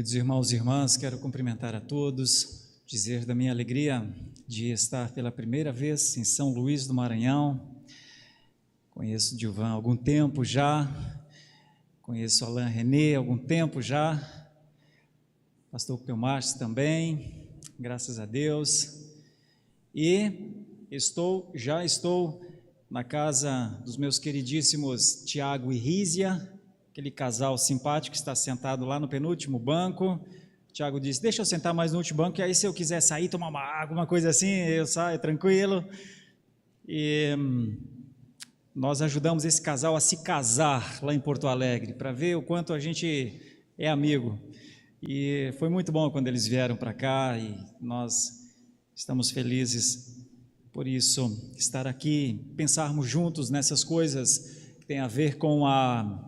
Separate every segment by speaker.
Speaker 1: Queridos irmãos e irmãs, quero cumprimentar a todos, dizer da minha alegria de estar pela primeira vez em São Luís do Maranhão. Conheço o Gilvan há algum tempo já, conheço Alain René há algum tempo já, pastor Pelmarches também, graças a Deus. E já estou na casa dos meus queridíssimos Tiago e Rízia, aquele casal simpático que está sentado lá no penúltimo banco. O Tiago disse, deixa eu sentar mais no último banco, e aí se eu quiser sair, tomar uma água, uma coisa assim, eu saio tranquilo. E nós ajudamos esse casal a se casar lá em Porto Alegre, para ver o quanto a gente é amigo. E foi muito bom quando eles vieram para cá, e nós estamos felizes por isso, estar aqui, pensarmos juntos nessas coisas que tem a ver com a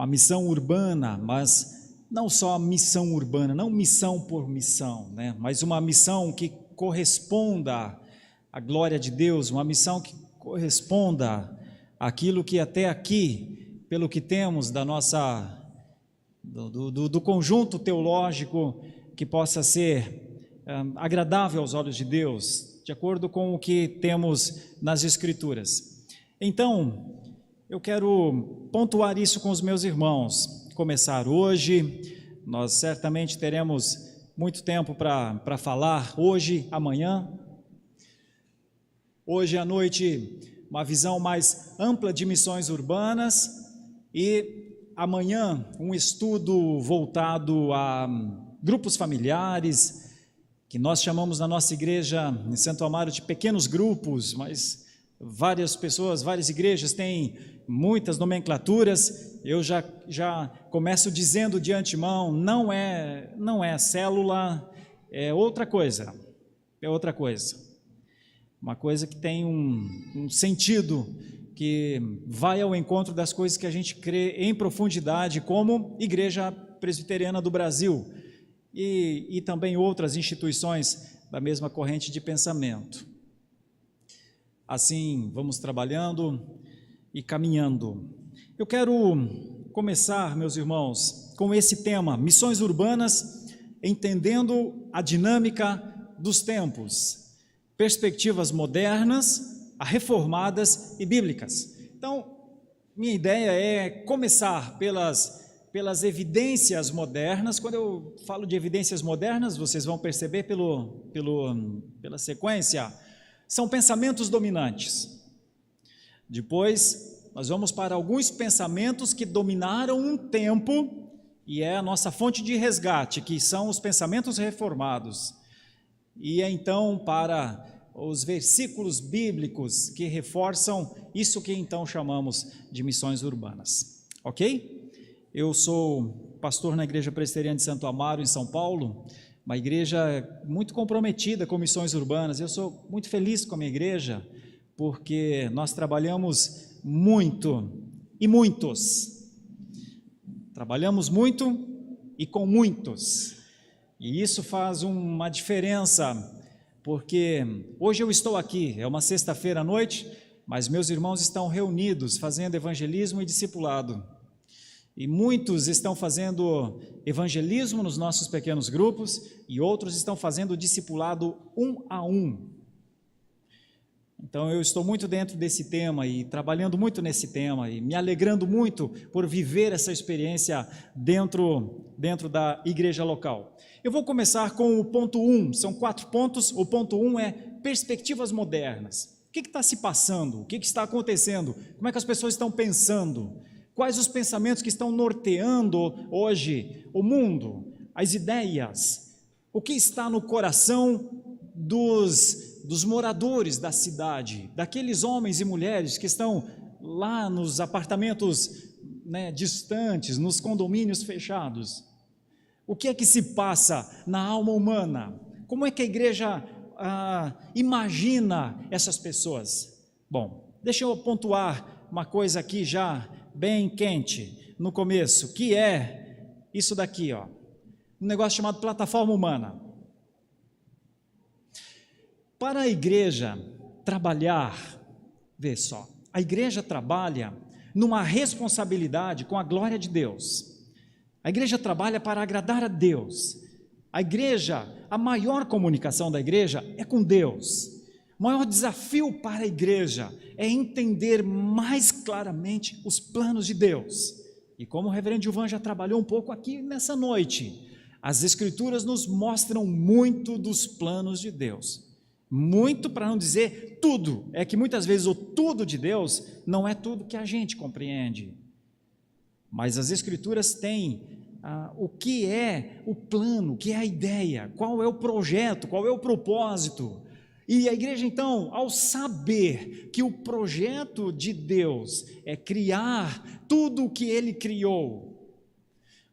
Speaker 1: missão urbana, mas não só a missão urbana, não missão por missão, né? Mas uma missão que corresponda à glória de Deus, uma missão que corresponda àquilo que até aqui, pelo que temos da nossa, do conjunto teológico, que possa ser agradável aos olhos de Deus, de acordo com o que temos nas Escrituras. Então, eu quero pontuar isso com os meus irmãos, começar hoje. Nós certamente teremos muito tempo para falar, hoje, amanhã. Hoje à noite, uma visão mais ampla de missões urbanas, e amanhã um estudo voltado a grupos familiares, que nós chamamos na nossa igreja, em Santo Amaro, de pequenos grupos, mas várias pessoas, várias igrejas têm muitas nomenclaturas. Eu já começo dizendo de antemão, não é célula, é outra coisa, uma coisa que tem um sentido, que vai ao encontro das coisas que a gente crê em profundidade, como Igreja Presbiteriana do Brasil, e também outras instituições da mesma corrente de pensamento. Assim, vamos trabalhando e caminhando. Eu quero começar, meus irmãos, com esse tema, missões urbanas, entendendo a dinâmica dos tempos, perspectivas modernas, reformadas e bíblicas. Então, minha ideia é começar pelas evidências modernas. Quando eu falo de evidências modernas, vocês vão perceber pela sequência, são pensamentos dominantes. Depois, nós vamos para alguns pensamentos que dominaram um tempo, e é a nossa fonte de resgate, que são os pensamentos reformados. E então para os versículos bíblicos que reforçam isso que então chamamos de missões urbanas. Ok? Eu sou pastor na Igreja Presbiteriana de Santo Amaro, em São Paulo, uma igreja muito comprometida com missões urbanas. Eu sou muito feliz com a minha igreja, porque nós trabalhamos muito e muitos. Trabalhamos muito e com muitos. E isso faz uma diferença, porque hoje eu estou aqui, é uma sexta-feira à noite, mas meus irmãos estão reunidos fazendo evangelismo e discipulado. E muitos estão fazendo evangelismo nos nossos pequenos grupos, e outros estão fazendo discipulado um a um. Então eu estou muito dentro desse tema e trabalhando muito nesse tema e me alegrando muito por viver essa experiência dentro da igreja local. Eu vou começar com o ponto 1, são 4 pontos. O ponto 1 é perspectivas modernas. O que está se passando? O que está acontecendo? Como é que as pessoas estão pensando? Quais os pensamentos que estão norteando hoje o mundo, as ideias? O que está no coração dos moradores da cidade, daqueles homens e mulheres que estão lá nos apartamentos, né, distantes, nos condomínios fechados? O que é que se passa na alma humana? Como é que a igreja imagina essas pessoas? Bom, deixa eu pontuar uma coisa aqui já bem quente no começo, que é isso daqui, ó, um negócio chamado plataforma humana. Para a igreja trabalhar, vê só, a igreja trabalha numa responsabilidade com a glória de Deus. A igreja trabalha para agradar a Deus. A igreja, a maior comunicação da igreja é com Deus. O maior desafio para a igreja é entender mais claramente os planos de Deus. E como o reverendo Gilvan já trabalhou um pouco aqui nessa noite, as Escrituras nos mostram muito dos planos de Deus. Muito, para não dizer tudo. É que muitas vezes o tudo de Deus não é tudo que a gente compreende. Mas as Escrituras têm o que é o plano, o que é a ideia, qual é o projeto, qual é o propósito. E a igreja, então, ao saber que o projeto de Deus é criar tudo o que Ele criou,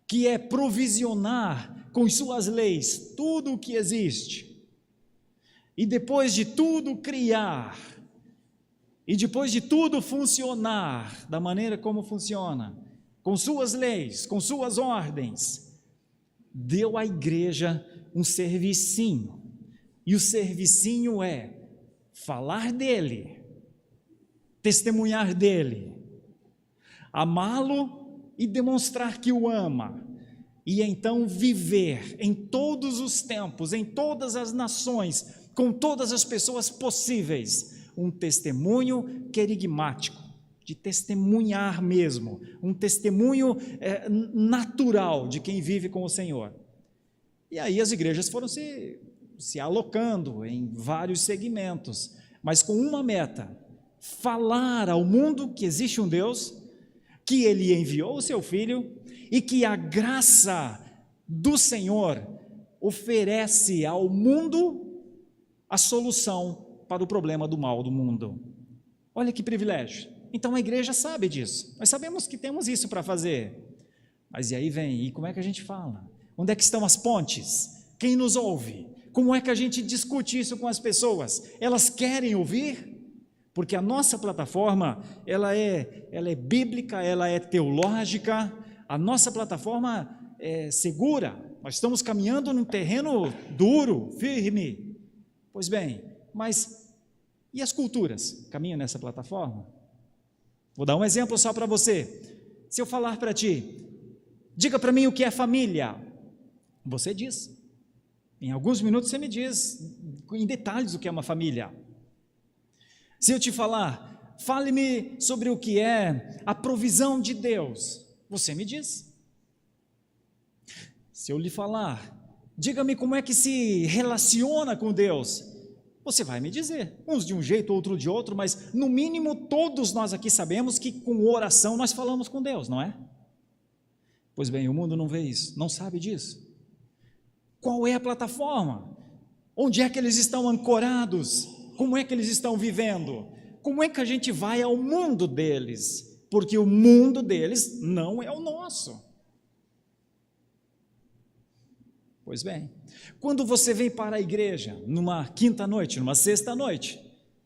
Speaker 1: que é provisionar com suas leis tudo o que existe, e depois de tudo criar, e depois de tudo funcionar da maneira como funciona, com suas leis, com suas ordens, deu à igreja um servicinho. E o servicinho é falar dele, testemunhar dele, amá-lo e demonstrar que o ama, e então viver em todos os tempos, em todas as nações, com todas as pessoas possíveis, um testemunho querigmático, de testemunhar mesmo, um testemunho natural de quem vive com o Senhor. E aí as igrejas foram se alocando em vários segmentos, mas com uma meta: falar ao mundo que existe um Deus, que Ele enviou o seu Filho e que a graça do Senhor oferece ao mundo a solução para o problema do mal do mundo. Olha que privilégio. Então a igreja sabe disso, nós sabemos que temos isso para fazer, mas e aí vem, e como é que a gente fala? Onde é que estão as pontes? Quem nos ouve? Como é que a gente discute isso com as pessoas? Elas querem ouvir? Porque a nossa plataforma, ela é bíblica, ela é teológica, a nossa plataforma é segura, nós estamos caminhando num terreno duro, firme. Pois bem, mas e as culturas caminham nessa plataforma? Vou dar um exemplo só para você. Se eu falar para ti, diga para mim o que é família, você diz. Em alguns minutos você me diz em detalhes o que é uma família. Se eu te falar, fale-me sobre o que é a provisão de Deus, você me diz. Se eu lhe falar, diga-me como é que se relaciona com Deus, você vai me dizer, uns de um jeito, outro de outro, mas no mínimo todos nós aqui sabemos que com oração nós falamos com Deus, não é? Pois bem, o mundo não vê isso, não sabe disso. Qual é a plataforma? Onde é que eles estão ancorados? Como é que eles estão vivendo? Como é que a gente vai ao mundo deles? Porque o mundo deles não é o nosso. Pois bem, quando você vem para a igreja, numa quinta-noite, numa sexta-noite,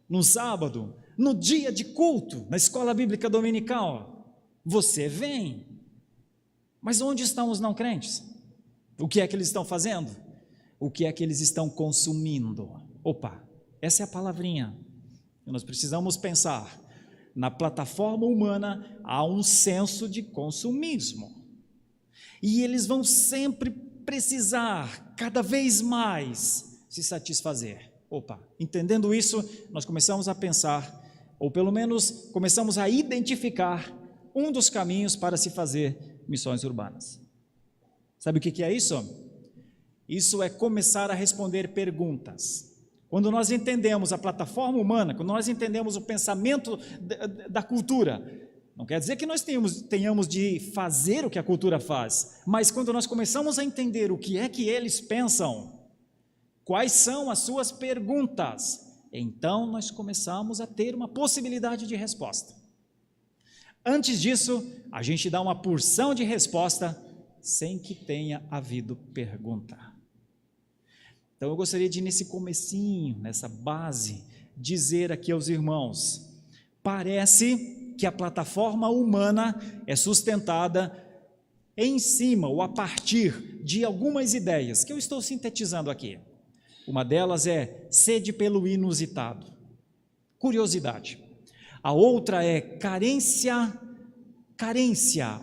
Speaker 1: num sábado, no dia de culto, na escola bíblica dominical, você vem. Mas onde estão os não crentes? O que é que eles estão fazendo? O que é que eles estão consumindo? Opa, essa é a palavrinha. Nós precisamos pensar. Na plataforma humana há um senso de consumismo. E eles vão sempre precisar, cada vez mais, se satisfazer. Opa, entendendo isso, nós começamos a pensar, ou pelo menos começamos a identificar um dos caminhos para se fazer missões urbanas. Sabe o que é isso? Isso é começar a responder perguntas. Quando nós entendemos a plataforma humana, quando nós entendemos o pensamento da cultura, não quer dizer que nós tenhamos de fazer o que a cultura faz, mas quando nós começamos a entender o que é que eles pensam, quais são as suas perguntas, então nós começamos a ter uma possibilidade de resposta. Antes disso, a gente dá uma porção de resposta sem que tenha havido pergunta. Então eu gostaria de, nesse comecinho, nessa base, dizer aqui aos irmãos, parece que a plataforma humana é sustentada em cima ou a partir de algumas ideias, que eu estou sintetizando aqui. Uma delas é sede pelo inusitado, curiosidade. A outra é carência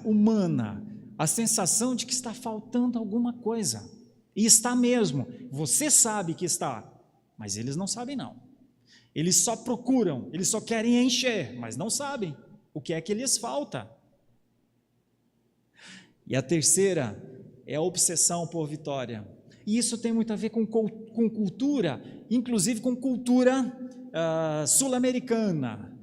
Speaker 1: humana, a sensação de que está faltando alguma coisa. E está mesmo, você sabe que está, mas eles não sabem não. Eles só procuram, eles só querem encher, mas não sabem o que é que lhes falta. E a terceira é a obsessão por vitória. E isso tem muito a ver com cultura, inclusive com cultura sul-americana.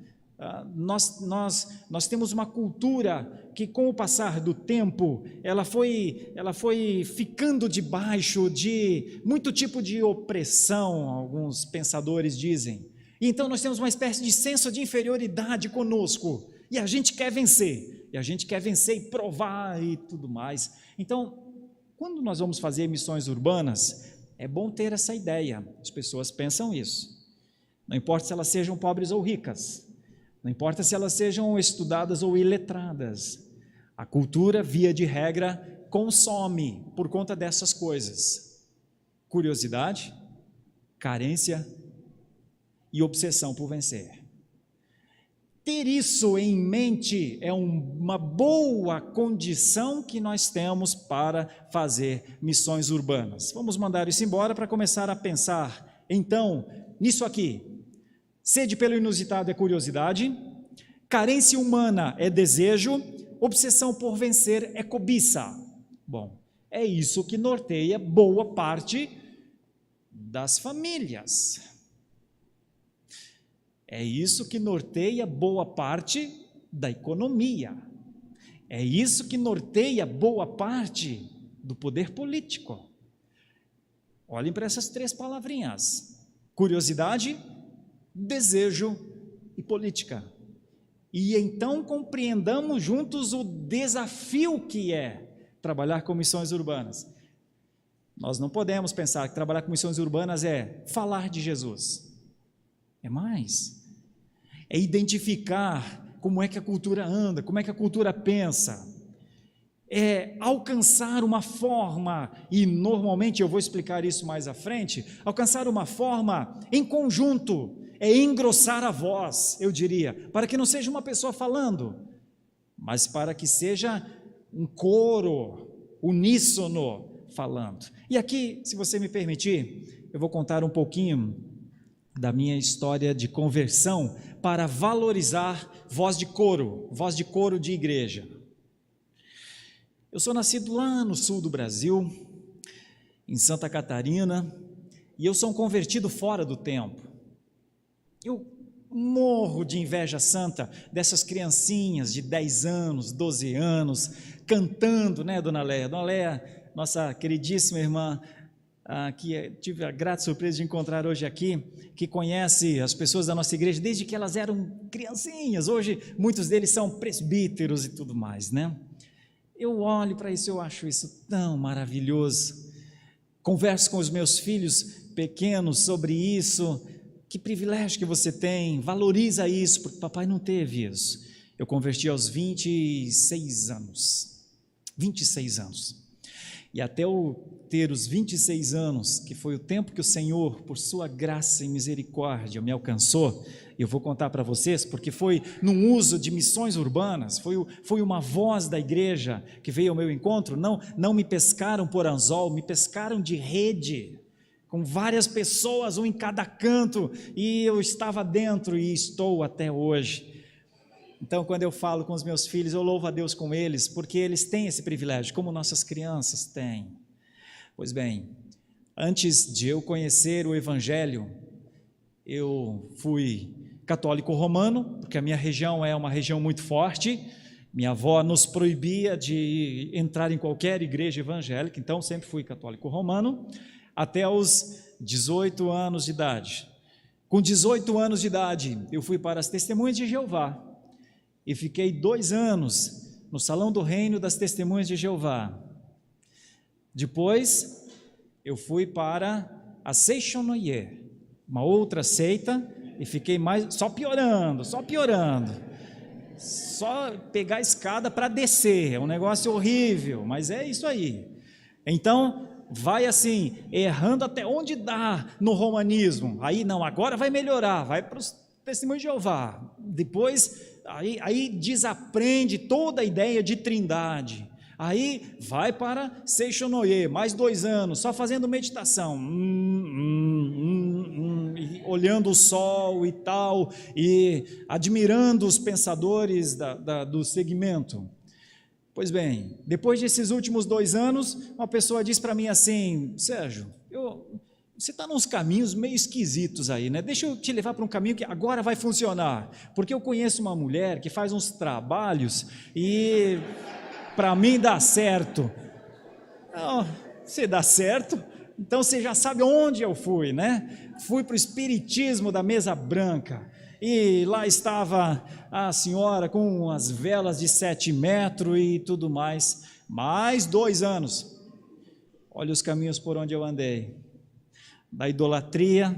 Speaker 1: Nós temos uma cultura que, com o passar do tempo, ela foi ficando debaixo de muito tipo de opressão, alguns pensadores dizem. E então nós temos uma espécie de senso de inferioridade conosco, e a gente quer vencer, e provar e tudo mais. Então, quando nós vamos fazer missões urbanas, é bom ter essa ideia, as pessoas pensam isso. Não importa se elas sejam pobres ou ricas, não importa se elas sejam estudadas ou iletradas, a cultura, via de regra, consome por conta dessas coisas: curiosidade, carência e obsessão por vencer. Ter isso em mente é uma boa condição que nós temos para fazer missões urbanas. Vamos mandar isso embora para começar a pensar, então, nisso aqui. Sede pelo inusitado é curiosidade, carência humana é desejo, obsessão por vencer é cobiça. Bom, é isso que norteia boa parte das famílias. É isso que norteia boa parte da economia. É isso que norteia boa parte do poder político. Olhem para essas três palavrinhas: curiosidade, desejo e política. E então compreendamos juntos o desafio que é trabalhar com missões urbanas. Nós não podemos pensar que trabalhar com missões urbanas é falar de Jesus. É mais. É identificar como é que a cultura anda, como é que a cultura pensa. É alcançar uma forma, e normalmente eu vou explicar isso mais à frente, alcançar uma forma em conjunto, é engrossar a voz, eu diria, para que não seja uma pessoa falando, mas para que seja um coro uníssono falando. E aqui, se você me permitir, eu vou contar um pouquinho da minha história de conversão para valorizar voz de coro de igreja. Eu sou nascido lá no sul do Brasil, em Santa Catarina, e eu sou um convertido fora do tempo. Eu morro de inveja santa dessas criancinhas de 10 anos, 12 anos, cantando, né, Dona Léa? Dona Léa, nossa queridíssima irmã, que tive a grata surpresa de encontrar hoje aqui, que conhece as pessoas da nossa igreja desde que elas eram criancinhas. Hoje muitos deles são presbíteros e tudo mais, né? Eu olho para isso, eu acho isso tão maravilhoso. Converso com os meus filhos pequenos sobre isso. Que privilégio que você tem, valoriza isso, porque papai não teve isso. Eu converti aos 26 anos. E até eu ter os 26 anos, que foi o tempo que o Senhor, por sua graça e misericórdia, me alcançou, eu vou contar para vocês, porque foi num uso de missões urbanas, foi uma voz da igreja que veio ao meu encontro. Não me pescaram por anzol, me pescaram de rede, com várias pessoas, um em cada canto, e eu estava dentro e estou até hoje. Então, quando eu falo com os meus filhos, eu louvo a Deus com eles, porque eles têm esse privilégio, como nossas crianças têm. Pois bem, antes de eu conhecer o Evangelho, eu fui católico romano, porque a minha região é uma região muito forte. Minha avó nos proibia de entrar em qualquer igreja evangélica, então sempre fui católico romano, até os 18 anos de idade. Com 18 anos de idade, eu fui para as Testemunhas de Jeová, e fiquei 2 anos no Salão do Reino das Testemunhas de Jeová. Depois, eu fui para a Seixonoye, uma outra seita, e fiquei só piorando, só pegar a escada para descer, é um negócio horrível, mas é isso aí. Então, vai assim, errando até onde dá no romanismo, aí não, agora vai melhorar, vai para os Testemunhos de Jeová, depois... Aí desaprende toda a ideia de trindade, Aí vai para Seixonoye, mais 2 anos, só fazendo meditação, e olhando o sol e tal, e admirando os pensadores do segmento. Pois bem, depois desses últimos 2 anos, uma pessoa diz para mim assim: Sérgio, você está nos caminhos meio esquisitos aí, né? Deixa eu te levar para um caminho que agora vai funcionar, porque eu conheço uma mulher que faz uns trabalhos e para mim dá certo. Não, se dá certo, então você já sabe onde eu fui, né? Fui para o espiritismo da mesa branca, e lá estava a senhora com as velas de 7 metros e tudo mais. Mais 2 anos, olha os caminhos por onde eu andei, da idolatria,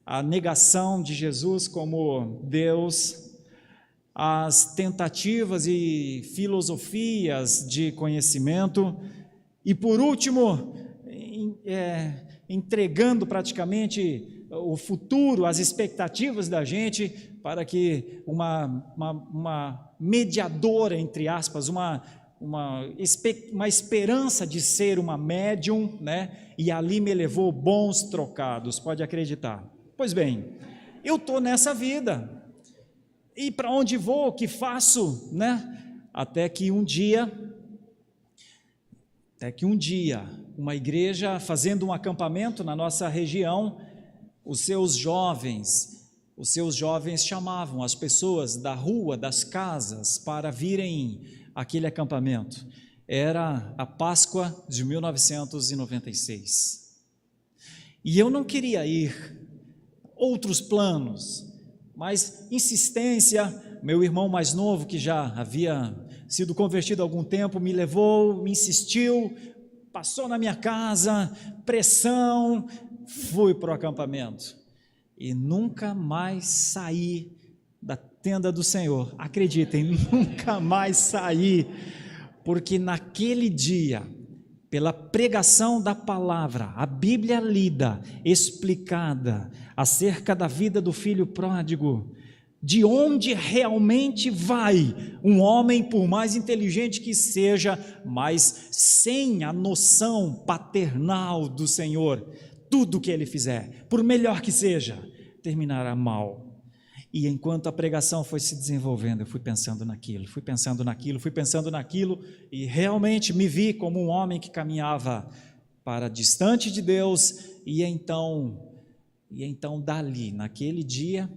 Speaker 1: a negação de Jesus como Deus, as tentativas e filosofias de conhecimento, e por último, entregando praticamente o futuro, as expectativas da gente, para que uma mediadora, entre aspas, uma esperança de ser uma médium, né? E ali me levou bons trocados, pode acreditar. Pois bem, eu estou nessa vida, e para onde vou, o que faço, né? Até que um dia, uma igreja fazendo um acampamento na nossa região, os seus jovens chamavam as pessoas da rua, das casas, para virem àquele acampamento. Era a Páscoa de 1996. E eu não queria ir, outros planos, mas insistência. Meu irmão mais novo, que já havia sido convertido há algum tempo, me levou, me insistiu, passou na minha casa, pressão, fui para o acampamento e nunca mais saí da tenda do Senhor. Acreditem, nunca mais saí, porque naquele dia, pela pregação da palavra, a Bíblia lida, explicada acerca da vida do filho pródigo, de onde realmente vai um homem, por mais inteligente que seja, mas sem a noção paternal do Senhor, tudo que ele fizer, por melhor que seja, terminará mal. E enquanto a pregação foi se desenvolvendo, eu fui pensando naquilo, e realmente me vi como um homem que caminhava para distante de Deus. E então dali, naquele dia,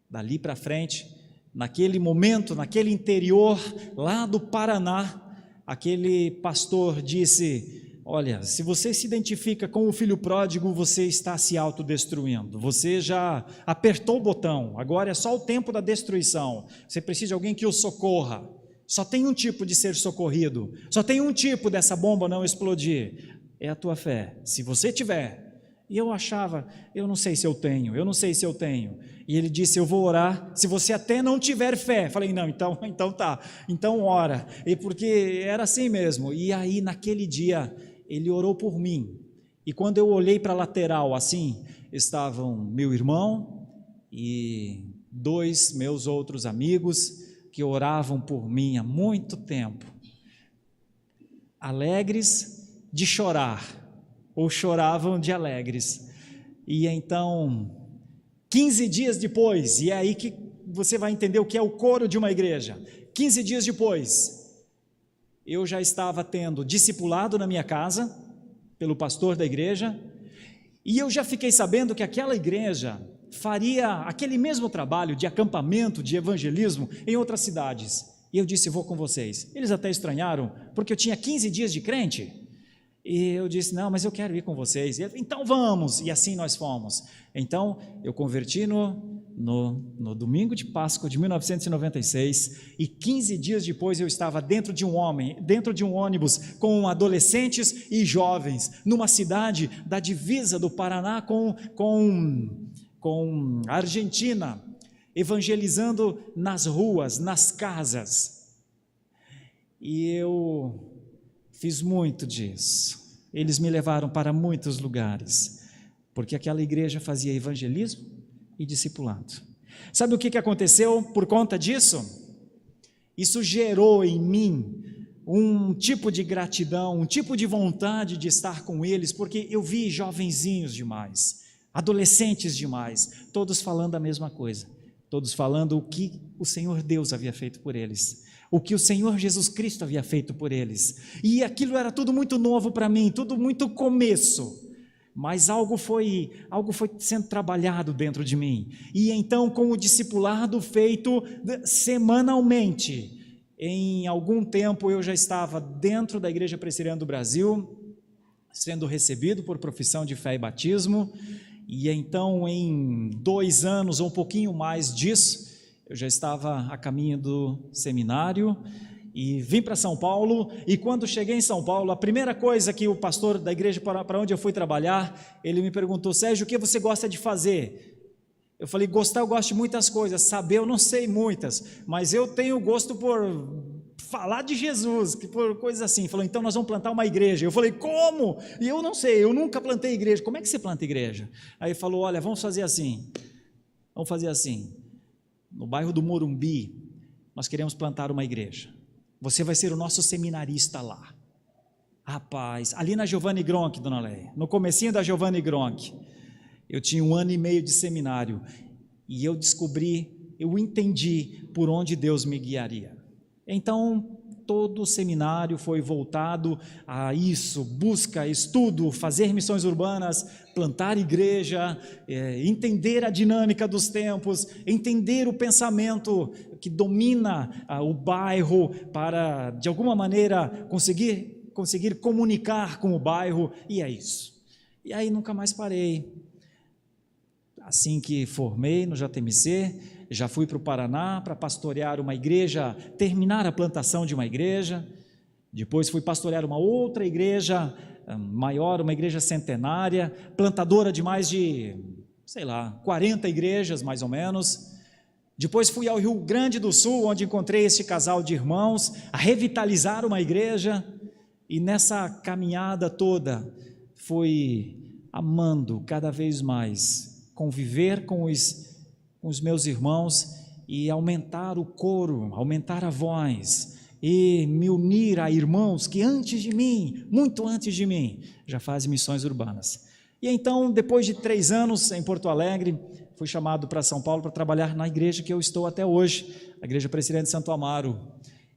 Speaker 1: dali para frente, naquele momento, naquele interior lá do Paraná, aquele pastor disse: olha, se você se identifica com o filho pródigo, você está se autodestruindo, você já apertou o botão, agora é só o tempo da destruição, você precisa de alguém que o socorra. Só tem um tipo de ser socorrido, só tem um tipo dessa bomba não explodir, é a tua fé. Se você tiver. E eu achava, eu não sei se eu tenho. E ele disse: eu vou orar, se você até não tiver fé. Falei: não, então tá, então ora. E porque era assim mesmo. E aí naquele dia ele orou por mim, e quando eu olhei para a lateral assim, estavam meu irmão e 2 meus outros amigos, que oravam por mim há muito tempo, alegres de chorar, ou choravam de alegres. E então, 15 dias depois, e é aí que você vai entender o que é o coro de uma igreja. 15 dias depois, eu já estava tendo discipulado na minha casa, pelo pastor da igreja, e eu já fiquei sabendo que aquela igreja faria aquele mesmo trabalho de acampamento, de evangelismo, em outras cidades. E eu disse: vou com vocês. Eles até estranharam, porque eu tinha 15 dias de crente. E eu disse: não, mas eu quero ir com vocês. E ele: então vamos. E assim nós fomos. Então eu converti no domingo de Páscoa de 1996, e 15 dias depois eu estava dentro de um ônibus com adolescentes e jovens, numa cidade da divisa do Paraná com a Argentina, evangelizando nas ruas, nas casas. E eu fiz muito disso. Eles me levaram para muitos lugares, porque aquela igreja fazia evangelismo e discipulado. Sabe o que aconteceu por conta disso? Isso gerou em mim um tipo de gratidão, um tipo de vontade de estar com eles, porque eu vi jovenzinhos demais, adolescentes demais, todos falando a mesma coisa, todos falando o que o Senhor Deus havia feito por eles, o que o Senhor Jesus Cristo havia feito por eles, e aquilo era tudo muito novo para mim, tudo muito começo, mas algo foi sendo trabalhado dentro de mim, e então com o discipulado feito semanalmente, em algum tempo eu já estava dentro da Igreja Presbiteriana do Brasil, sendo recebido por profissão de fé e batismo, e então em 2 anos ou um pouquinho mais disso, eu já estava a caminho do seminário, e vim para São Paulo, e quando cheguei em São Paulo, a primeira coisa que o pastor da igreja para onde eu fui trabalhar, ele me perguntou: Sérgio, o que você gosta de fazer? Eu falei: gostar, eu gosto de muitas coisas, saber eu não sei muitas, mas eu tenho gosto por falar de Jesus, por coisas assim. Ele falou: então nós vamos plantar uma igreja. Eu falei: como? E eu não sei, eu nunca plantei igreja. Como é que você planta igreja? Aí ele falou: olha, vamos fazer assim, no bairro do Morumbi, nós queremos plantar uma igreja, você vai ser o nosso seminarista lá. Rapaz, ali na Giovanni Gronk, dona Leia, no comecinho da Giovanni Gronk, eu tinha 1 ano e meio de seminário, e eu entendi por onde Deus me guiaria. Então, todo o seminário foi voltado a isso: busca, estudo, fazer missões urbanas, plantar igreja, entender a dinâmica dos tempos, entender o pensamento que domina o bairro, para, de alguma maneira, conseguir comunicar com o bairro, e é isso. E aí nunca mais parei. Assim que formei no JMC, já fui para o Paraná para pastorear uma igreja, terminar a plantação de uma igreja, depois fui pastorear uma outra igreja maior, uma igreja centenária, plantadora de mais de, 40 igrejas mais ou menos. Depois fui ao Rio Grande do Sul, onde encontrei este casal de irmãos, a revitalizar uma igreja, e nessa caminhada toda, fui amando cada vez mais conviver com os meus irmãos e aumentar o coro, aumentar a voz e me unir a irmãos que antes de mim, muito antes de mim, já fazem missões urbanas. E então, depois de 3 anos em Porto Alegre, fui chamado para São Paulo para trabalhar na igreja que eu estou até hoje, a Igreja Presbiteriana de Santo Amaro,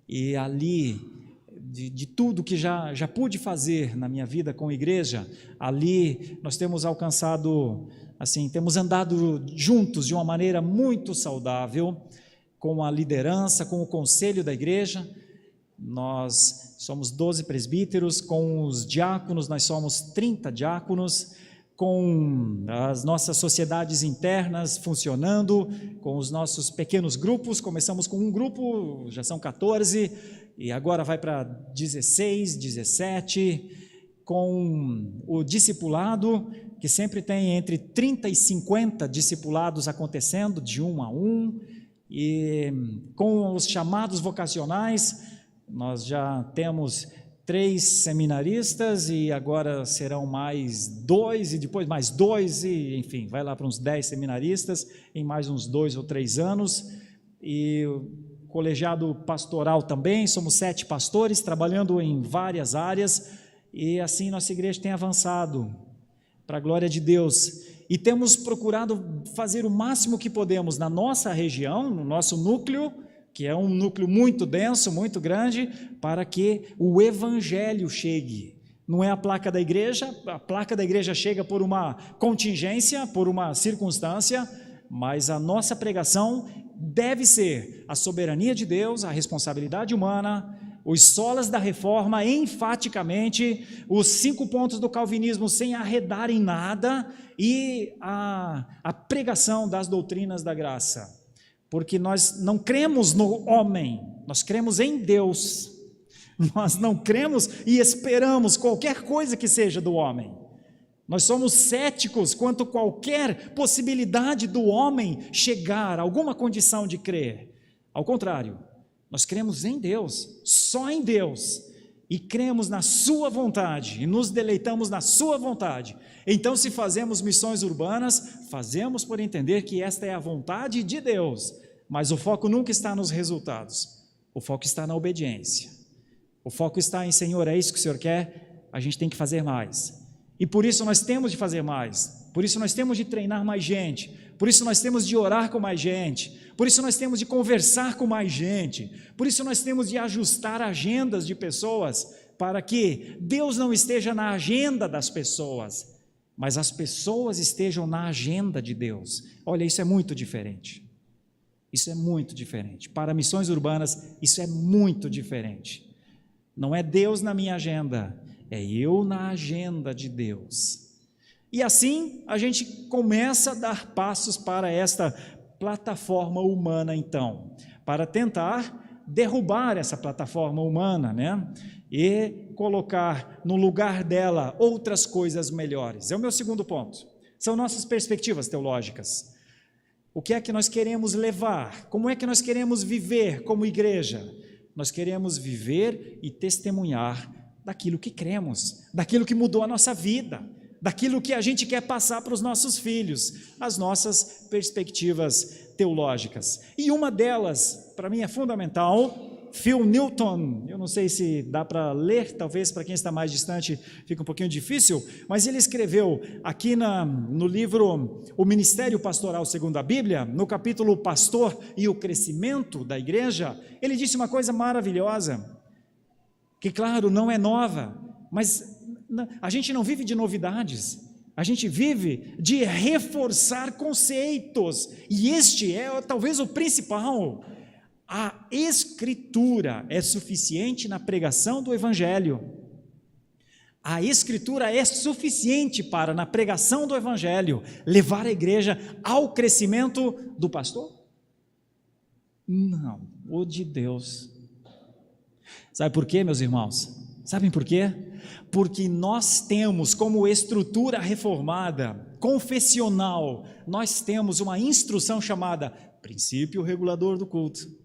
Speaker 1: e ali, de tudo que já pude fazer na minha vida com a igreja, ali nós temos alcançado, assim, temos andado juntos de uma maneira muito saudável, com a liderança, com o conselho da igreja. Nós somos 12 presbíteros, com os diáconos nós somos 30 diáconos, com as nossas sociedades internas funcionando, com os nossos pequenos grupos. Começamos com um grupo, já são 14, e agora vai para 16, 17, com o discipulado, que sempre tem entre 30 e 50 discipulados acontecendo, de 1 a 1, e com os chamados vocacionais, nós já temos 3 seminaristas, e agora serão mais 2, e depois mais 2, e enfim, vai lá para uns 10 seminaristas, em mais uns 2 ou 3 anos, e o colegiado pastoral também, somos 7 pastores, trabalhando em várias áreas, e assim nossa igreja tem avançado, para a glória de Deus, e temos procurado fazer o máximo que podemos na nossa região, no nosso núcleo, que é um núcleo muito denso, muito grande, para que o evangelho chegue. Não é a placa da igreja chega por uma contingência, por uma circunstância, mas a nossa pregação deve ser a soberania de Deus, a responsabilidade humana, os solas da reforma, enfaticamente, os 5 pontos do calvinismo sem arredar em nada, e a pregação das doutrinas da graça, porque nós não cremos no homem, nós cremos em Deus, nós não cremos e esperamos qualquer coisa que seja do homem, nós somos céticos quanto a qualquer possibilidade do homem chegar a alguma condição de crer. Ao contrário, nós cremos em Deus, só em Deus, e cremos na sua vontade, e nos deleitamos na sua vontade. Então, se fazemos missões urbanas, fazemos por entender que esta é a vontade de Deus, mas o foco nunca está nos resultados, o foco está na obediência. O foco está em, Senhor, é isso que o Senhor quer? A gente tem que fazer mais. E por isso nós temos de fazer mais. Por isso nós temos de treinar mais gente. Por isso nós temos de orar com mais gente. Por isso nós temos de conversar com mais gente. Por isso nós temos de ajustar agendas de pessoas, para que Deus não esteja na agenda das pessoas, mas as pessoas estejam na agenda de Deus. Olha, isso é muito diferente. Isso é muito diferente. Para missões urbanas, isso é muito diferente. Não é Deus na minha agenda, é eu na agenda de Deus. E assim a gente começa a dar passos para esta plataforma humana, então, para tentar derrubar essa plataforma humana, né? E colocar no lugar dela outras coisas melhores. É o meu segundo ponto. São nossas perspectivas teológicas. O que é que nós queremos levar? Como é que nós queremos viver como igreja? Nós queremos viver e testemunhar daquilo que cremos, daquilo que mudou a nossa vida, daquilo que a gente quer passar para os nossos filhos, as nossas perspectivas teológicas. E uma delas, para mim, é fundamental. Phil Newton, eu não sei se dá para ler, talvez para quem está mais distante fica um pouquinho difícil, mas ele escreveu aqui no livro O Ministério Pastoral segundo a Bíblia, no capítulo Pastor e o Crescimento da Igreja, ele disse uma coisa maravilhosa, que claro, não é nova, mas a gente não vive de novidades, a gente vive de reforçar conceitos, e este é talvez o principal. A Escritura é suficiente na pregação do Evangelho. A Escritura é suficiente para, na pregação do Evangelho, levar a igreja ao crescimento do pastor? Não, o de Deus. Sabe por quê, meus irmãos? Sabem por quê? Porque nós temos como estrutura reformada, confessional, nós temos uma instrução chamada princípio regulador do culto,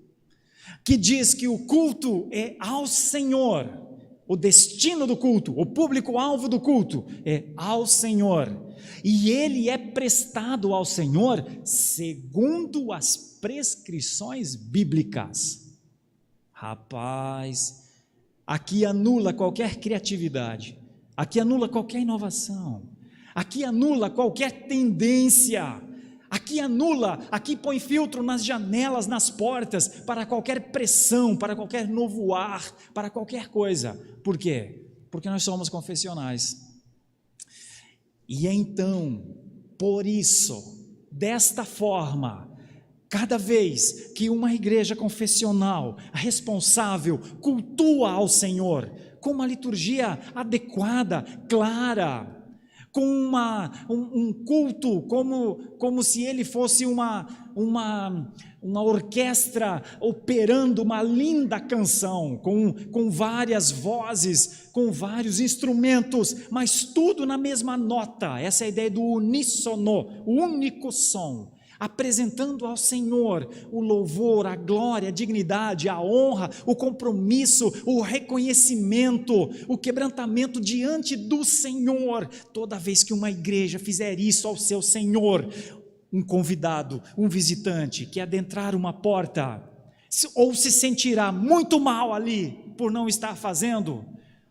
Speaker 1: que diz que o culto é ao Senhor, o destino do culto, o público-alvo do culto é ao Senhor, e ele é prestado ao Senhor segundo as prescrições bíblicas. Rapaz, aqui anula qualquer criatividade, aqui anula qualquer inovação, aqui anula qualquer tendência, aqui põe filtro nas janelas, nas portas, para qualquer pressão, para qualquer novo ar, para qualquer coisa. Por quê? Porque nós somos confessionais. E então, por isso, desta forma, cada vez que uma igreja confessional, responsável, cultua ao Senhor, com uma liturgia adequada, clara, com um culto, como se ele fosse uma orquestra operando uma linda canção, com várias vozes, com vários instrumentos, mas tudo na mesma nota. Essa é a ideia do uníssono, o único som, apresentando ao Senhor o louvor, a glória, a dignidade, a honra, o compromisso, o reconhecimento, o quebrantamento diante do Senhor. Toda vez que uma igreja fizer isso ao seu Senhor, um convidado, um visitante que adentrar uma porta, ou se sentirá muito mal ali por não estar fazendo,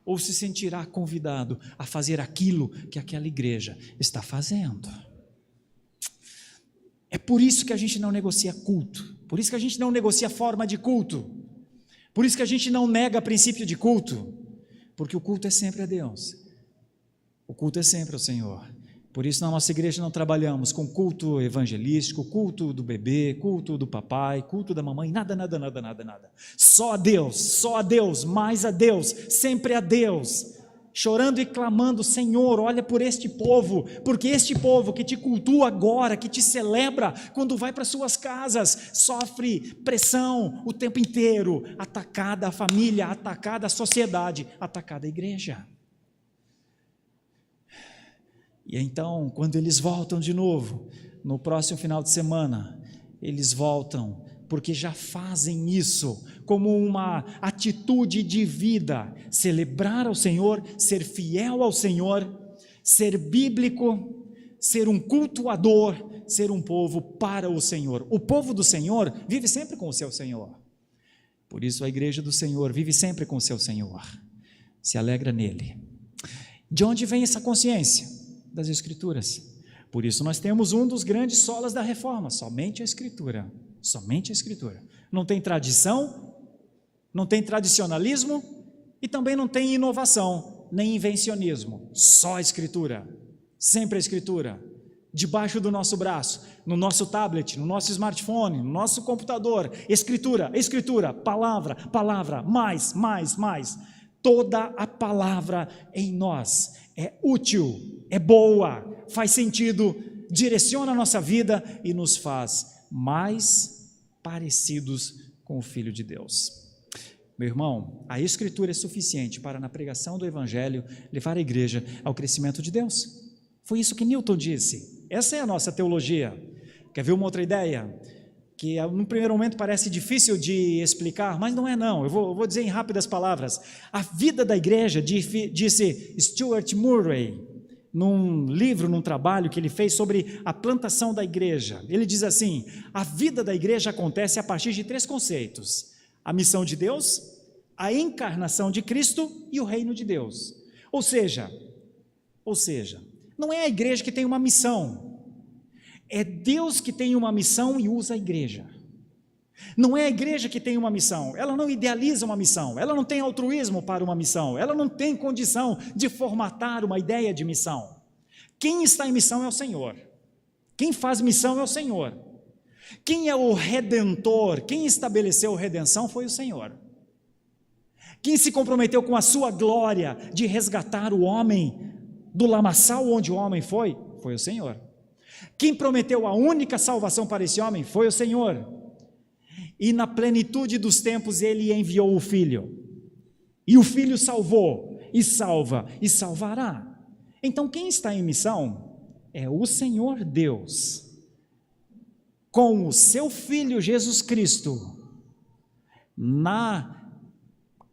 Speaker 1: ou se sentirá convidado a fazer aquilo que aquela igreja está fazendo. É por isso que a gente não negocia culto, por isso que a gente não negocia forma de culto, por isso que a gente não nega princípio de culto, porque o culto é sempre a Deus, o culto é sempre ao Senhor. Por isso na nossa igreja não trabalhamos com culto evangelístico, culto do bebê, culto do papai, culto da mamãe, nada. Só a Deus, mais a Deus, sempre a Deus. Chorando e clamando, Senhor, olha por este povo, porque este povo que te cultua agora, que te celebra quando vai para suas casas, sofre pressão o tempo inteiro, atacada a família, atacada a sociedade, atacada a igreja. E então, quando eles voltam de novo, no próximo final de semana, eles voltam porque já fazem isso como uma atitude de vida, celebrar ao Senhor, ser fiel ao Senhor, ser bíblico, ser um cultuador, ser um povo para o Senhor. O povo do Senhor vive sempre com o seu Senhor. Por isso a igreja do Senhor vive sempre com o seu Senhor, se alegra nele. De onde vem essa consciência? Das Escrituras. Por isso nós temos um dos grandes solas da reforma, somente a Escritura, somente a Escritura. Não tem tradição, não tem tradicionalismo e também não tem inovação, nem invencionismo, só a Escritura, sempre a Escritura, debaixo do nosso braço, no nosso tablet, no nosso smartphone, no nosso computador, Escritura, Escritura, palavra, palavra, mais, toda a palavra em nós é útil, é boa, faz sentido, direciona a nossa vida e nos faz mais parecidos com o Filho de Deus. Meu irmão, a Escritura é suficiente para, na pregação do Evangelho, levar a igreja ao crescimento de Deus. Foi isso que Newton disse. Essa é a nossa teologia. Quer ver uma outra ideia? Que no primeiro momento parece difícil de explicar, mas não é não. Eu vou dizer em rápidas palavras. A vida da igreja, disse Stuart Murray, num livro, num trabalho que ele fez sobre a plantação da igreja. Ele diz assim: a vida da igreja acontece a partir de 3 conceitos: a missão de Deus, a encarnação de Cristo e o reino de Deus. Ou seja, não é a igreja que tem uma missão, é Deus que tem uma missão e usa a igreja. Não é a igreja que tem uma missão, ela não idealiza uma missão, ela não tem altruísmo para uma missão, ela não tem condição de formatar uma ideia de missão. Quem está em missão é o Senhor, quem faz missão é o Senhor, quem é o redentor, quem estabeleceu a redenção foi o Senhor. Quem se comprometeu com a sua glória de resgatar o homem do lamaçal onde o homem foi o Senhor. Quem prometeu a única salvação para esse homem foi o Senhor. E na plenitude dos tempos ele enviou o Filho. E o Filho salvou, e salva, e salvará. Então quem está em missão é o Senhor Deus, com o seu Filho Jesus Cristo, na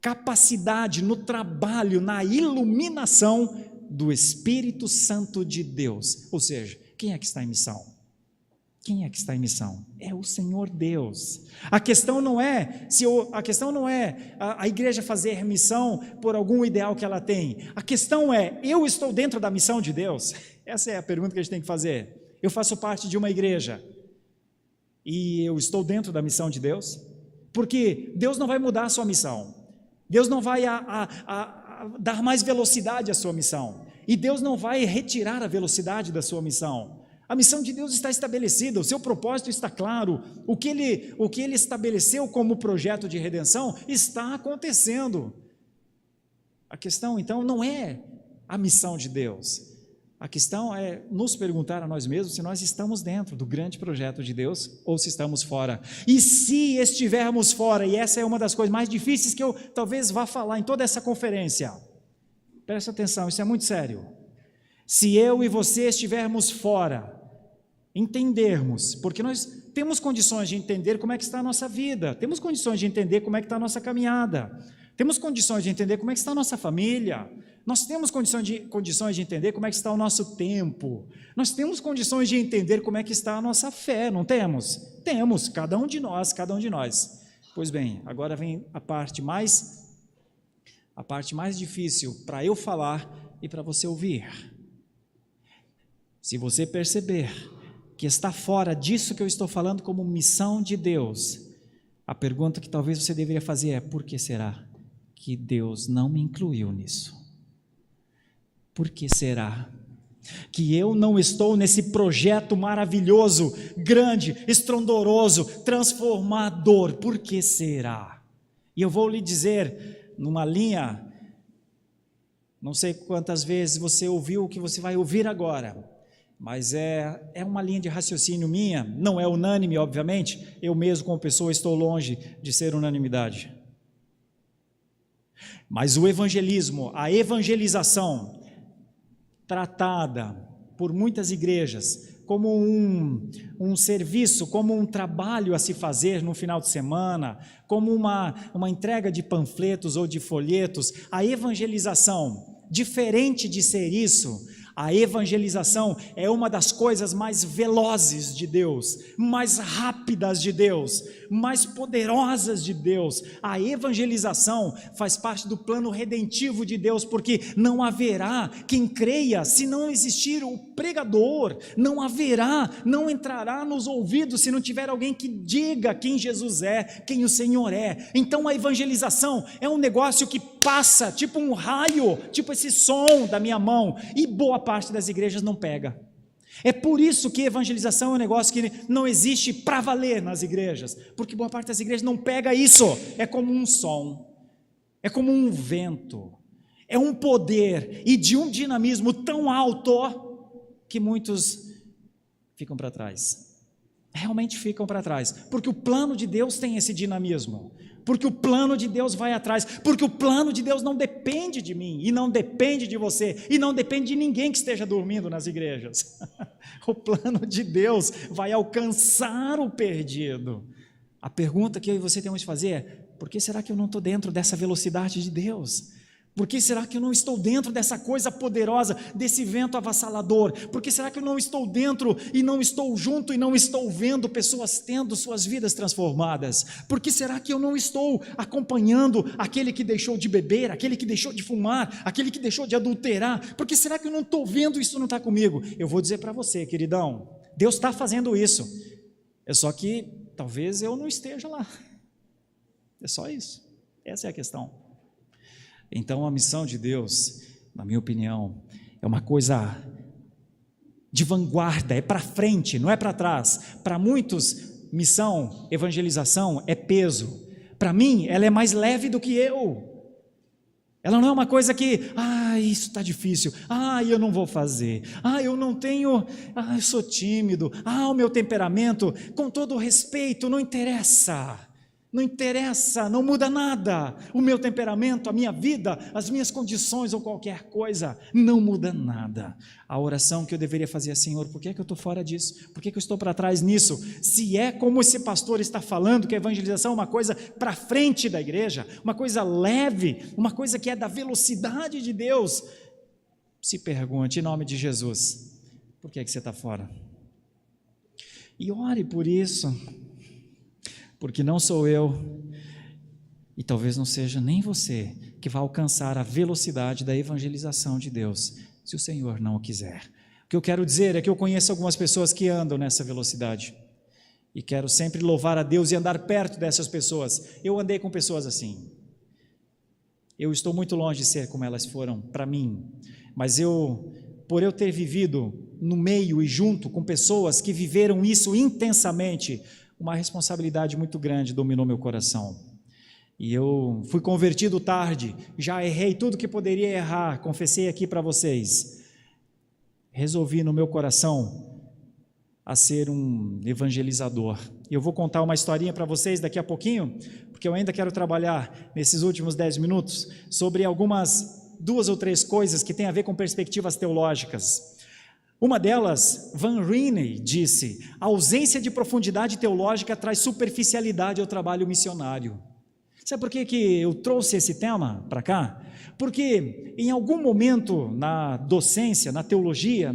Speaker 1: capacidade, no trabalho, na iluminação do Espírito Santo de Deus. Ou seja, quem é que está em missão? Quem é que está em missão? É o Senhor Deus. A questão não é a igreja fazer missão por algum ideal que ela tem. A questão é: eu estou dentro da missão de Deus? Essa é a pergunta que a gente tem que fazer. Eu faço parte de uma igreja e eu estou dentro da missão de Deus? Porque Deus não vai mudar a sua missão. Deus não vai dar mais velocidade à sua missão. E Deus não vai retirar a velocidade da sua missão. A missão de Deus está estabelecida, o seu propósito está claro, o que ele estabeleceu como projeto de redenção está acontecendo. A questão então não é a missão de Deus, a questão é nos perguntar a nós mesmos se nós estamos dentro do grande projeto de Deus ou se estamos fora. E se estivermos fora, e essa é uma das coisas mais difíceis que eu talvez vá falar em toda essa conferência, presta atenção, isso é muito sério. Se eu e você estivermos fora, entendermos, porque nós temos condições de entender como é que está a nossa vida, temos condições de entender como é que está a nossa caminhada, temos condições de entender como é que está a nossa família, nós temos condições de entender como é que está o nosso tempo, nós temos condições de entender como é que está a nossa fé, não temos? Temos, cada um de nós. Pois bem, agora vem a parte mais difícil para eu falar e para você ouvir. Se você perceber que está fora disso que eu estou falando como missão de Deus, a pergunta que talvez você deveria fazer é: por que será que Deus não me incluiu nisso? Por que será que eu não estou nesse projeto maravilhoso, grande, estrondoroso, transformador? Por que será? E eu vou lhe dizer numa linha, não sei quantas vezes você ouviu o que você vai ouvir agora, mas é uma linha de raciocínio minha, não é unânime, obviamente, eu mesmo como pessoa estou longe de ser unanimidade. Mas o evangelismo, a evangelização, tratada por muitas igrejas como um serviço, como um trabalho a se fazer no final de semana, como uma entrega de panfletos ou de folhetos, a evangelização, diferente de ser isso, A evangelização é uma das coisas mais velozes de Deus, mais rápidas de Deus, mais poderosas de Deus. A evangelização faz parte do plano redentivo de Deus, porque não haverá quem creia se não existir o pregador, não entrará nos ouvidos se não tiver alguém que diga quem Jesus é, quem o Senhor é. Então a evangelização é um negócio que passa, tipo um raio, tipo esse som da minha mão, e boa parte das igrejas não pega. É por isso que evangelização é um negócio que não existe para valer nas igrejas, porque boa parte das igrejas não pega isso. É como um som, é como um vento, é um poder e de um dinamismo tão alto que muitos ficam para trás, realmente ficam para trás, porque o plano de Deus tem esse dinamismo, porque o plano de Deus vai atrás, porque o plano de Deus não depende de mim, e não depende de você, e não depende de ninguém que esteja dormindo nas igrejas. O plano de Deus vai alcançar o perdido. A pergunta que eu e você temos de fazer é: por que será que eu não estou dentro dessa velocidade de Deus? Por que será que eu não estou dentro dessa coisa poderosa, desse vento avassalador? Por que será que eu não estou dentro e não estou junto e não estou vendo pessoas tendo suas vidas transformadas? Por que será que eu não estou acompanhando aquele que deixou de beber, aquele que deixou de fumar, aquele que deixou de adulterar? Por que será que eu não estou vendo isso não está comigo? Eu vou dizer para você, queridão, Deus está fazendo isso, é só que talvez eu não esteja lá, é só isso, essa é a questão. Então a missão de Deus, na minha opinião, é uma coisa de vanguarda, é para frente, não é para trás. Para muitos, missão, evangelização é peso. Para mim, ela é mais leve do que eu. Ela não é uma coisa que, isso está difícil, eu não vou fazer, eu não tenho, eu sou tímido, o meu temperamento, com todo o respeito, não interessa. Não interessa, não muda nada, o meu temperamento, a minha vida, as minhas condições ou qualquer coisa, não muda nada. A oração que eu deveria fazer é: Senhor, por que eu estou fora disso? Por que eu estou para trás nisso? Se é como esse pastor está falando, que a evangelização é uma coisa para frente da igreja, uma coisa leve, uma coisa que é da velocidade de Deus, se pergunte em nome de Jesus, por que você está fora? E ore por isso, porque não sou eu, e talvez não seja nem você, que vai alcançar a velocidade da evangelização de Deus, se o Senhor não o quiser. O que eu quero dizer é que eu conheço algumas pessoas que andam nessa velocidade, e quero sempre louvar a Deus e andar perto dessas pessoas. Eu andei com pessoas assim, eu estou muito longe de ser como elas foram para mim, mas por eu ter vivido no meio e junto com pessoas que viveram isso intensamente, uma responsabilidade muito grande dominou meu coração, e eu fui convertido tarde, já errei tudo que poderia errar, confessei aqui para vocês, resolvi no meu coração a ser um evangelizador. Eu vou contar uma historinha para vocês daqui a pouquinho, porque eu ainda quero trabalhar nesses últimos 10 minutos, sobre algumas 2 ou 3 coisas que têm a ver com perspectivas teológicas. Uma delas, Van Rijnen disse: a ausência de profundidade teológica traz superficialidade ao trabalho missionário. Sabe por que eu trouxe esse tema para cá? Porque em algum momento na docência, na teologia,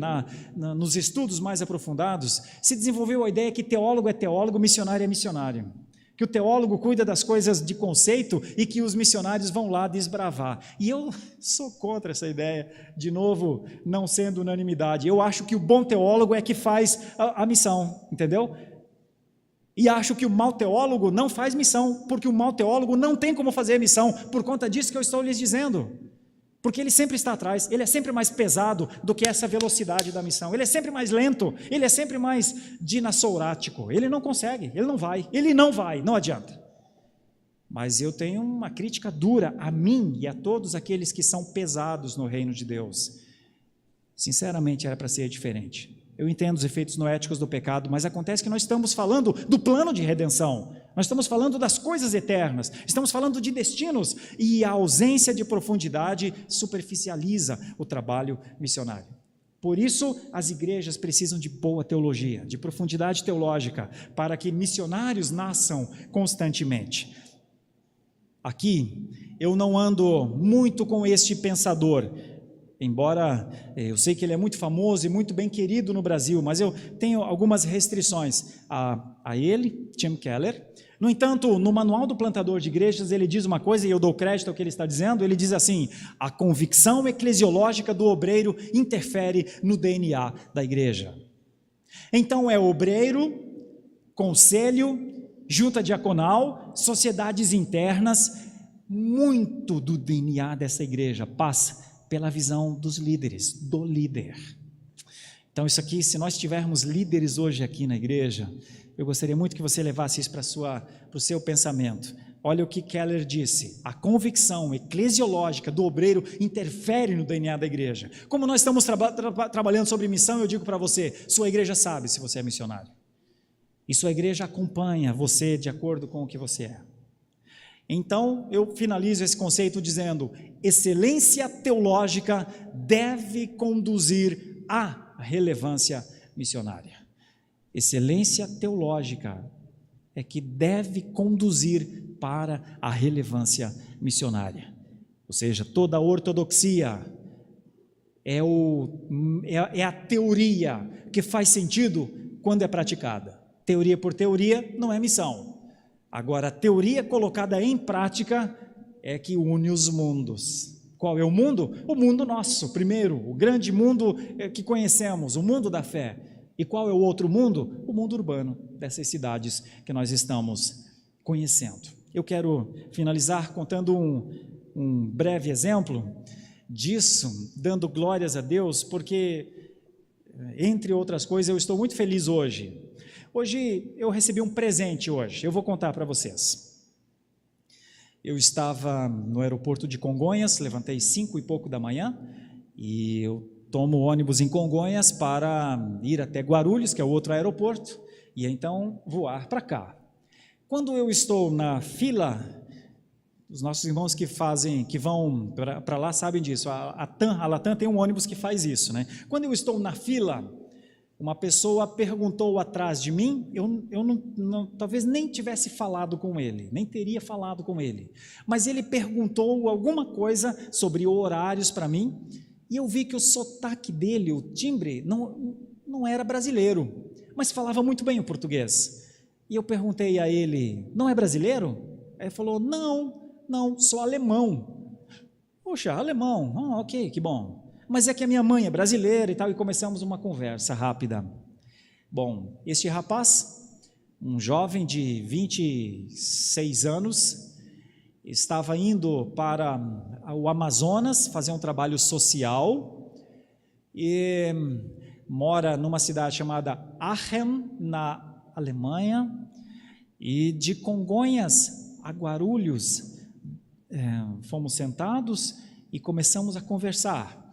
Speaker 1: nos estudos mais aprofundados, se desenvolveu a ideia que teólogo é teólogo, missionário é missionário. Que o teólogo cuida das coisas de conceito e que os missionários vão lá desbravar. E eu sou contra essa ideia, de novo, não sendo unanimidade. Eu acho que o bom teólogo é que faz a missão, entendeu? E acho que o mau teólogo não faz missão, porque o mau teólogo não tem como fazer missão, por conta disso que eu estou lhes dizendo. Porque ele sempre está atrás, ele é sempre mais pesado do que essa velocidade da missão, ele é sempre mais lento, ele é sempre mais dinossaurático, ele não consegue, ele não vai, não adianta. Mas eu tenho uma crítica dura a mim e a todos aqueles que são pesados no reino de Deus. Sinceramente, era para ser diferente. Eu entendo os efeitos noéticos do pecado, mas acontece que nós estamos falando do plano de redenção, nós estamos falando das coisas eternas, estamos falando de destinos, e a ausência de profundidade superficializa o trabalho missionário. Por isso, as igrejas precisam de boa teologia, de profundidade teológica, para que missionários nasçam constantemente. Aqui, eu não ando muito com este pensador, embora eu sei que ele é muito famoso e muito bem querido no Brasil, mas eu tenho algumas restrições a ele, Tim Keller. No entanto, no Manual do Plantador de Igrejas, ele diz uma coisa, e eu dou crédito ao que ele está dizendo, ele diz assim: a convicção eclesiológica do obreiro interfere no DNA da igreja. Então é obreiro, conselho, junta diaconal, sociedades internas, muito do DNA dessa igreja passa pela visão dos líderes, do líder. Então isso aqui, se nós tivermos líderes hoje aqui na igreja, eu gostaria muito que você levasse isso para o seu pensamento. Olha o que Keller disse: a convicção eclesiológica do obreiro interfere no DNA da igreja. Como nós estamos trabalhando sobre missão, eu digo para você, sua igreja sabe se você é missionário. E sua igreja acompanha você de acordo com o que você é. Então, eu finalizo esse conceito dizendo: excelência teológica deve conduzir à relevância missionária. Excelência teológica é que deve conduzir para a relevância missionária. Ou seja, toda a ortodoxia é a teoria que faz sentido quando é praticada. Teoria por teoria não é missão. Agora, a teoria colocada em prática é que une os mundos. Qual é o mundo? O mundo nosso, primeiro, o grande mundo que conhecemos, o mundo da fé. E qual é o outro mundo? O mundo urbano, dessas cidades que nós estamos conhecendo. Eu quero finalizar contando um breve exemplo disso, dando glórias a Deus, porque, entre outras coisas, eu estou muito feliz hoje. Hoje eu recebi um presente hoje, eu vou contar para vocês. Eu estava no aeroporto de Congonhas, levantei 5 e pouco da manhã, e eu tomo ônibus em Congonhas para ir até Guarulhos, que é o outro aeroporto, e então voar para cá. Quando eu estou na fila, os nossos irmãos que vão para lá sabem disso, a Latam tem um ônibus que faz isso, né? Quando eu estou na fila, uma pessoa perguntou atrás de mim, eu não, talvez nem tivesse falado com ele, nem teria falado com ele, mas ele perguntou alguma coisa sobre horários para mim, e eu vi que o sotaque dele, o timbre, não era brasileiro, mas falava muito bem o português. E eu perguntei a ele: não é brasileiro? Aí ele falou: não, sou alemão. Poxa, alemão, ok, que bom. Mas é que a minha mãe é brasileira e tal, e começamos uma conversa rápida. Bom, este rapaz, um jovem de 26 anos, estava indo para o Amazonas fazer um trabalho social e mora numa cidade chamada Aachen, na Alemanha, e de Congonhas a Guarulhos fomos sentados e começamos a conversar.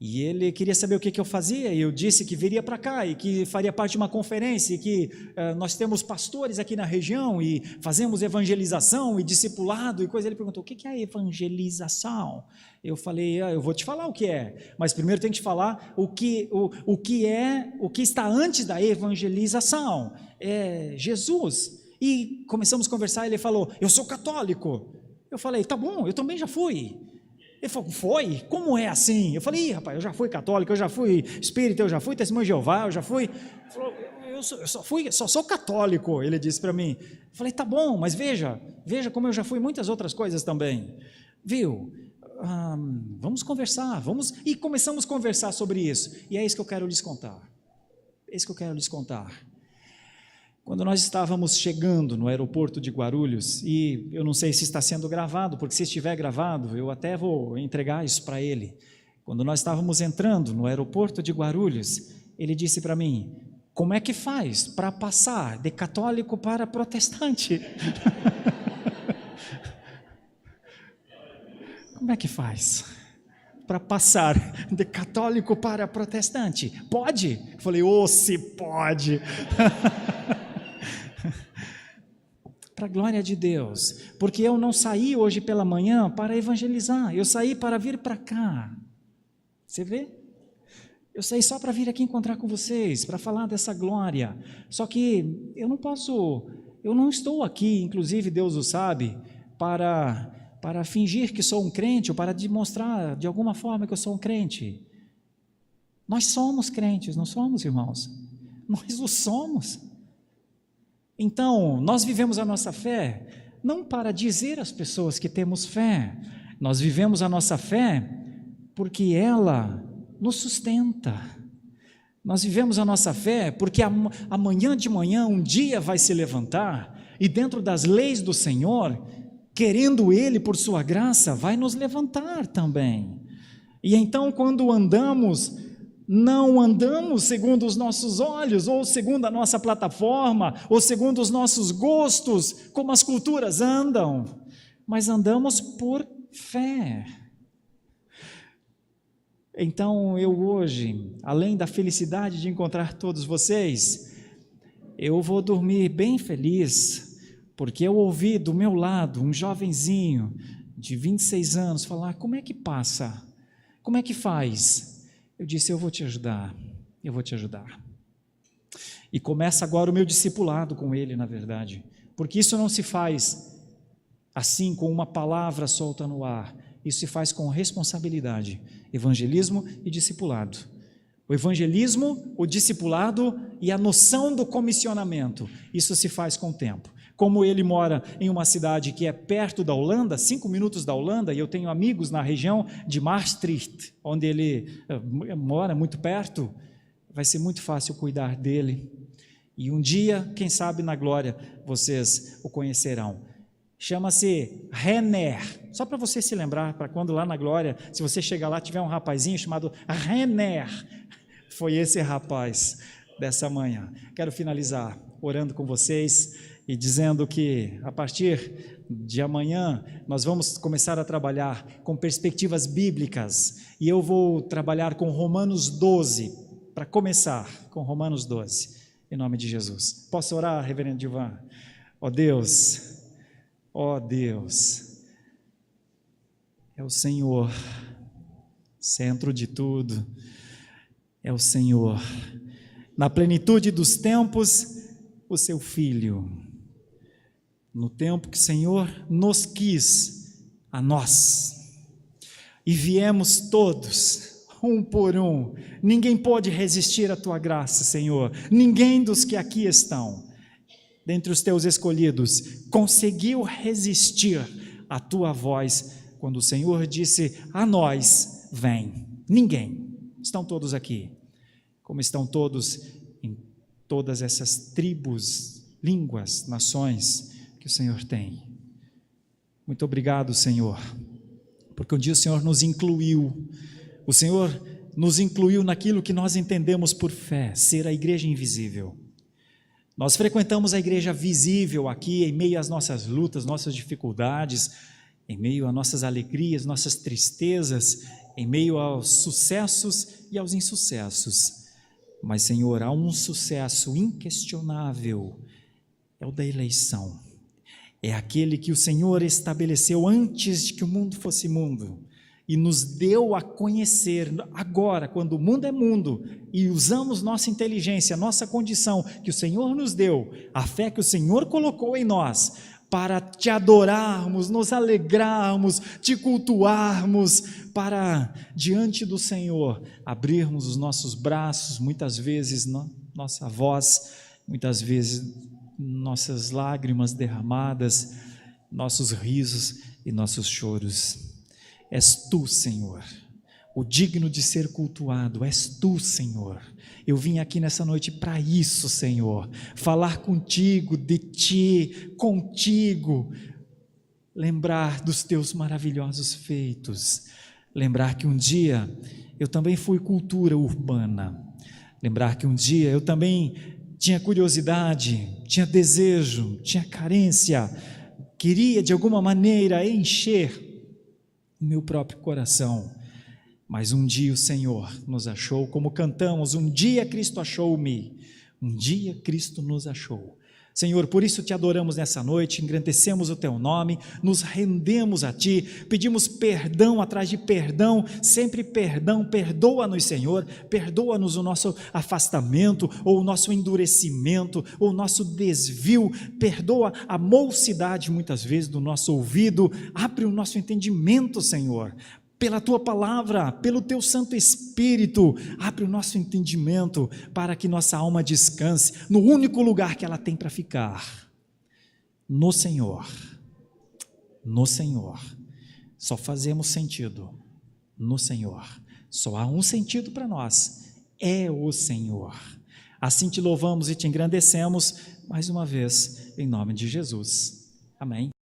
Speaker 1: E ele queria saber o que eu fazia, e eu disse que viria para cá, e que faria parte de uma conferência, e que nós temos pastores aqui na região, e fazemos evangelização e discipulado, e coisa. Ele perguntou: o que é evangelização? Eu falei: eu vou te falar o que é, mas primeiro tem que te falar o que está antes da evangelização, é Jesus. E começamos a conversar, ele falou: eu sou católico. Eu falei: tá bom, eu também já fui. Ele falou: foi? Como é assim? Eu falei: rapaz, eu já fui católico, eu já fui espírita, eu já fui testemunho de Jeová, eu já fui... Ele falou: eu só sou católico, ele disse para mim. Eu falei: tá bom, mas veja como eu já fui muitas outras coisas também. Viu? Vamos conversar, e começamos a conversar sobre isso, e é isso que eu quero lhes contar. Quando nós estávamos chegando no aeroporto de Guarulhos, e eu não sei se está sendo gravado, porque se estiver gravado, eu até vou entregar isso para ele. Quando nós estávamos entrando no aeroporto de Guarulhos, ele disse para mim: como é que faz para passar de católico para protestante? Como é que faz para passar de católico para protestante? Pode? Eu falei: se pode. Para a glória de Deus, porque eu não saí hoje pela manhã para evangelizar, eu saí para vir para cá. Você vê? Eu saí só para vir aqui encontrar com vocês, para falar dessa glória. Só que eu não estou aqui, inclusive Deus o sabe, para para fingir que sou um crente ou para demonstrar de alguma forma que eu sou um crente. Nós somos crentes, não somos, irmãos? Nós o somos. Então, nós vivemos a nossa fé não para dizer às pessoas que temos fé, nós vivemos a nossa fé porque ela nos sustenta. Nós vivemos a nossa fé porque amanhã de manhã um dia vai se levantar e dentro das leis do Senhor, querendo Ele por sua graça, vai nos levantar também. E então quando andamos, não andamos segundo os nossos olhos, ou segundo a nossa plataforma, ou segundo os nossos gostos, como as culturas andam, mas andamos por fé. Então eu hoje, além da felicidade de encontrar todos vocês, eu vou dormir bem feliz, porque eu ouvi do meu lado um jovenzinho de 26 anos falar: como é que passa? Como é que faz? Eu disse: eu vou te ajudar, eu vou te ajudar. E começa agora o meu discipulado com ele, na verdade, porque isso não se faz assim com uma palavra solta no ar, isso se faz com responsabilidade, evangelismo e discipulado. O evangelismo, o discipulado e a noção do comissionamento, isso se faz com o tempo. Como ele mora em uma cidade que é perto da Holanda, 5 minutos da Holanda, e eu tenho amigos na região de Maastricht, onde ele mora muito perto, vai ser muito fácil cuidar dele. E um dia, quem sabe na glória, vocês o conhecerão. Chama-se Renner, só para você se lembrar, para quando lá na glória, se você chegar lá, tiver um rapazinho chamado Renner, foi esse rapaz dessa manhã. Quero finalizar orando com vocês e dizendo que a partir de amanhã nós vamos começar a trabalhar com perspectivas bíblicas e eu vou trabalhar com Romanos 12, para começar com Romanos 12, em nome de Jesus. Posso orar, reverendo Divan? Ó Deus, é o Senhor, centro de tudo, é o Senhor, na plenitude dos tempos, o seu Filho, no tempo que o Senhor nos quis a nós, e viemos todos, um por um, ninguém pôde resistir à tua graça, Senhor, ninguém dos que aqui estão, dentre os teus escolhidos, conseguiu resistir à tua voz, quando o Senhor disse a nós, vem, ninguém, estão todos aqui, como estão todos em todas essas tribos, línguas, nações que o Senhor tem. Muito obrigado, Senhor, porque um dia o Senhor nos incluiu naquilo que nós entendemos por fé, ser a igreja invisível. Nós frequentamos a igreja visível aqui, em meio às nossas lutas, nossas dificuldades, em meio às nossas alegrias, nossas tristezas, em meio aos sucessos e aos insucessos. Mas, Senhor, há um sucesso inquestionável, é o da eleição. É aquele que o Senhor estabeleceu antes de que o mundo fosse mundo e nos deu a conhecer agora, quando o mundo é mundo, e usamos nossa inteligência, nossa condição que o Senhor nos deu, a fé que o Senhor colocou em nós, para te adorarmos, nos alegrarmos, te cultuarmos, para diante do Senhor abrirmos os nossos braços, muitas vezes nossa voz, muitas vezes nossas lágrimas derramadas, nossos risos e nossos choros. És tu, Senhor, o digno de ser cultuado, és tu, Senhor. Eu vim aqui nessa noite para isso, Senhor, falar contigo, de ti, contigo, lembrar dos teus maravilhosos feitos, lembrar que um dia eu também fui cultura urbana, lembrar que um dia eu também tinha curiosidade, tinha desejo, tinha carência, queria de alguma maneira encher o meu próprio coração, mas um dia o Senhor nos achou, como cantamos, um dia Cristo achou-me, Um dia Cristo nos achou. Senhor, por isso te adoramos nessa noite, engrandecemos o teu nome, nos rendemos a ti, pedimos perdão atrás de perdão, sempre perdão, perdoa-nos, Senhor, perdoa-nos o nosso afastamento, ou o nosso endurecimento, ou o nosso desvio, perdoa a mocidade muitas vezes do nosso ouvido, abre o nosso entendimento, Senhor, pela tua palavra, pelo teu Santo Espírito, abre o nosso entendimento para que nossa alma descanse no único lugar que ela tem para ficar, no Senhor. No Senhor. Só fazemos sentido no Senhor. Só há um sentido para nós, é o Senhor. Assim te louvamos e te engrandecemos mais uma vez, em nome de Jesus. Amém.